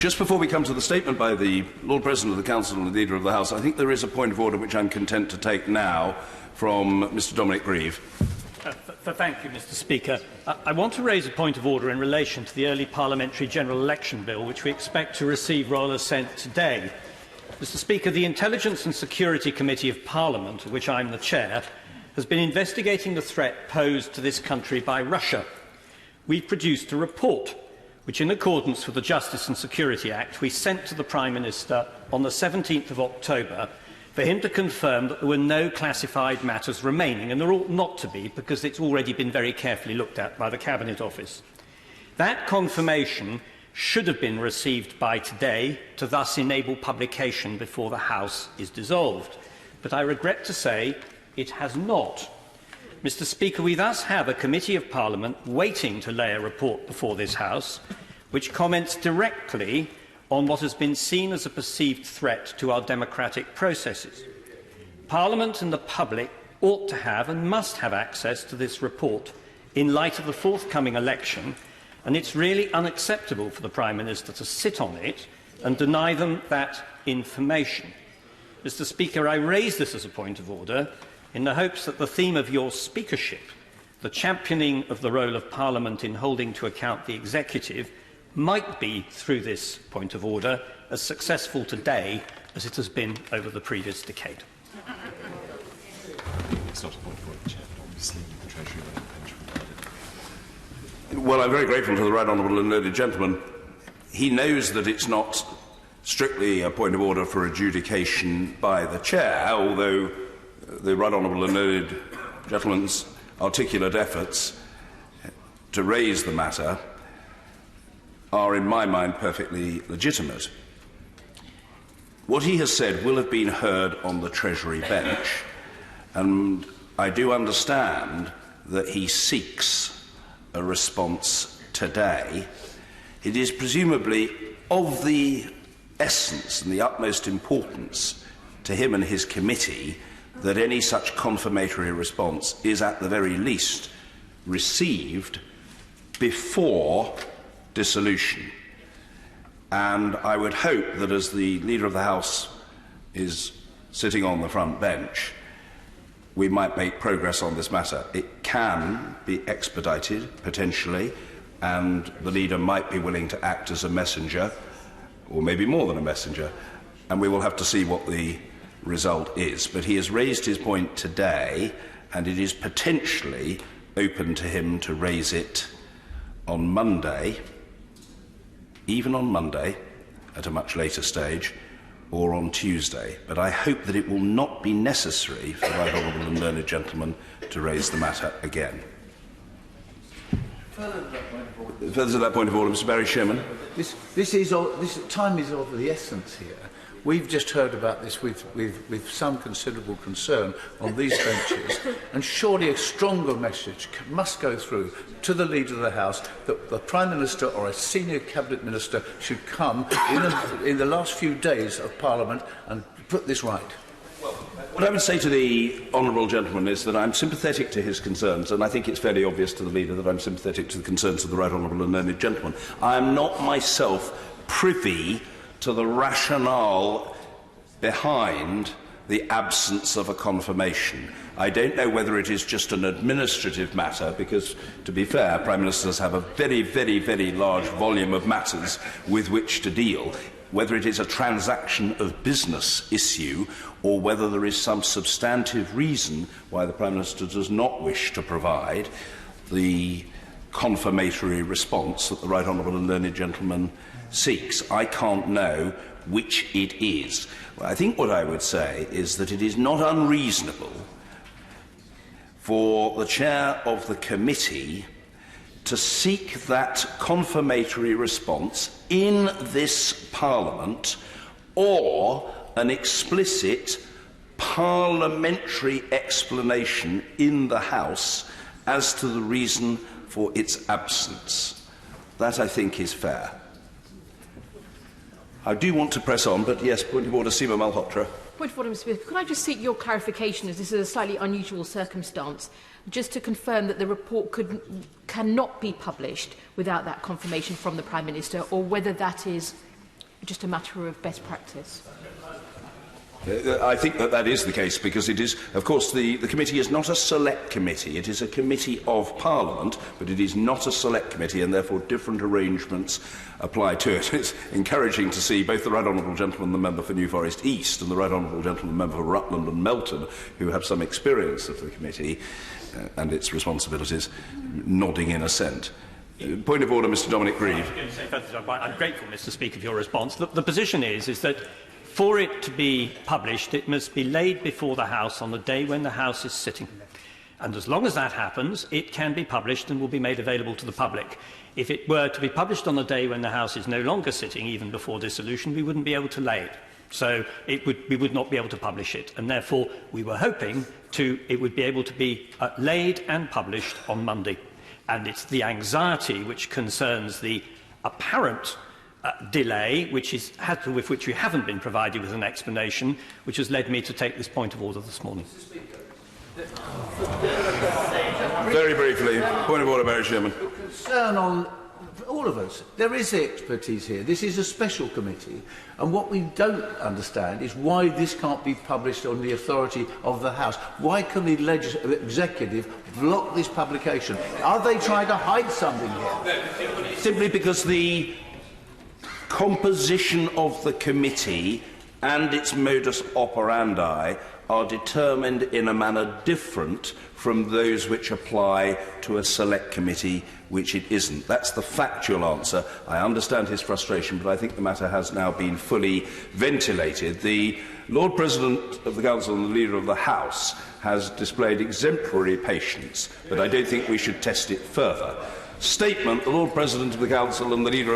Just before we come to the statement by the Lord President of the Council and the Leader of the House, I think there is a point of order which I'm content to take now from Mr. Dominic Grieve. Thank you, Mr. Speaker. I want to raise a point of order in relation to the early parliamentary general election bill, which we expect to receive royal assent today. Mr. Speaker, the Intelligence and Security Committee of Parliament, of which I am the chair, has been investigating the threat posed to this country by Russia. We've produced a report which, in accordance with the Justice and Security Act, we sent to the Prime Minister on the 17th of October for him to confirm that there were no classified matters remaining, and there ought not to be, because it's already been very carefully looked at by the Cabinet Office. That confirmation should have been received by today to thus enable publication before the House is dissolved. But I regret to say it has not. Mr. Speaker, we thus have a Committee of Parliament waiting to lay a report before this House which comments directly on what has been seen as a perceived threat to our democratic processes. Parliament and the public ought to have and must have access to this report in light of the forthcoming election, and it's really unacceptable for the Prime Minister to sit on it and deny them that information. Mr. Speaker, I raise this as a point of order in the hopes that the theme of your speakership, the championing of the role of Parliament in holding to account the executive, might be, through this point of order, as successful today as it has been over the previous decade. It's not a point of order, Chair, but obviously the Treasury will impinge. Well, I'm very grateful to the Right Honourable and Learned Gentleman. He knows that it's not strictly a point of order for adjudication by the Chair, although the Right Honourable and Learned Gentleman's articulate efforts to raise the matter are, in my mind, perfectly legitimate. What he has said will have been heard on the Treasury bench, and I do understand that he seeks a response today. It is presumably of the essence and the utmost importance to him and his committee that any such confirmatory response is at the very least received before dissolution. And I would hope that as the Leader of the House is sitting on the front bench, we might make progress on this matter. It can be expedited, potentially, and the Leader might be willing to act as a messenger, or maybe more than a messenger, and we will have to see what the result is. But he has raised his point today, and it is potentially open to him to raise it on Monday, even on Monday at a much later stage, or on Tuesday. But I hope that it will not be necessary for the Right Honourable and Learned Gentleman to raise the matter again. Further to that point of order, Mr. Barry Sherman. This time is of the essence here. We've just heard about this with some considerable concern on these benches, and surely a stronger message must go through to the Leader of the House that the Prime Minister or a senior Cabinet Minister should come in the last few days of Parliament and put this right. What I would say to the Honourable Gentleman is that I'm sympathetic to his concerns, and I think it's fairly obvious to the Leader that I'm sympathetic to the concerns of the Right Honourable and Learned Gentleman. I am not myself privy to the rationale behind the absence of a confirmation. I don't know whether it is just an administrative matter, because, to be fair, Prime Ministers have a very, very, very large volume of matters with which to deal, whether it is a transaction of business issue, or whether there is some substantive reason why the Prime Minister does not wish to provide the confirmatory response that the Right Honourable and Learned Gentleman seeks. I can't know which it is. Well, I think what I would say is that it is not unreasonable for the chair of the committee to seek that confirmatory response in this Parliament, or an explicit parliamentary explanation in the House as to the reason for its absence. That, I think, is fair. I do want to press on, but yes, point of order, Seema Malhotra. Point of order, Mr. Speaker. Could I just seek your clarification, as this is a slightly unusual circumstance, just to confirm that the report cannot be published without that confirmation from the Prime Minister, or whether that is just a matter of best practice? I think that that is the case because it is, of course, the committee is not a select committee. It is a committee of Parliament, but it is not a select committee, and therefore different arrangements apply to it. It's encouraging to see both the Right Honourable Gentleman, the member for New Forest East, and the Right Honourable Gentleman, member for Rutland and Melton, who have some experience of the committee and its responsibilities, nodding in assent. Point of order, Mr. Dominic Grieve. I'm grateful, Mr. Speaker, for your response. The position is that for it to be published, it must be laid before the House on the day when the House is sitting. And as long as that happens, it can be published and will be made available to the public. If it were to be published on the day when the House is no longer sitting, even before dissolution, we wouldn't be able to lay it. So we would not be able to publish it. And therefore, we were hoping it would be able to be laid and published on Monday. And it's the anxiety which concerns the apparent delay, with which we haven't been provided with an explanation, which has led me to take this point of order this morning. Very briefly, point of order, Mr. Chairman. Concern on all of us. There is expertise here. This is a special committee, and what we don't understand is why this can't be published on the authority of the House. Why can the executive block this publication? Are they trying to hide something here? Simply because the composition of the committee and its modus operandi are determined in a manner different from those which apply to a select committee, which it isn't. That's the factual answer. I understand his frustration, but I think the matter has now been fully ventilated. The Lord President of the Council and the Leader of the House has displayed exemplary patience, but I don't think we should test it further. Statement, the Lord President of the Council and the Leader of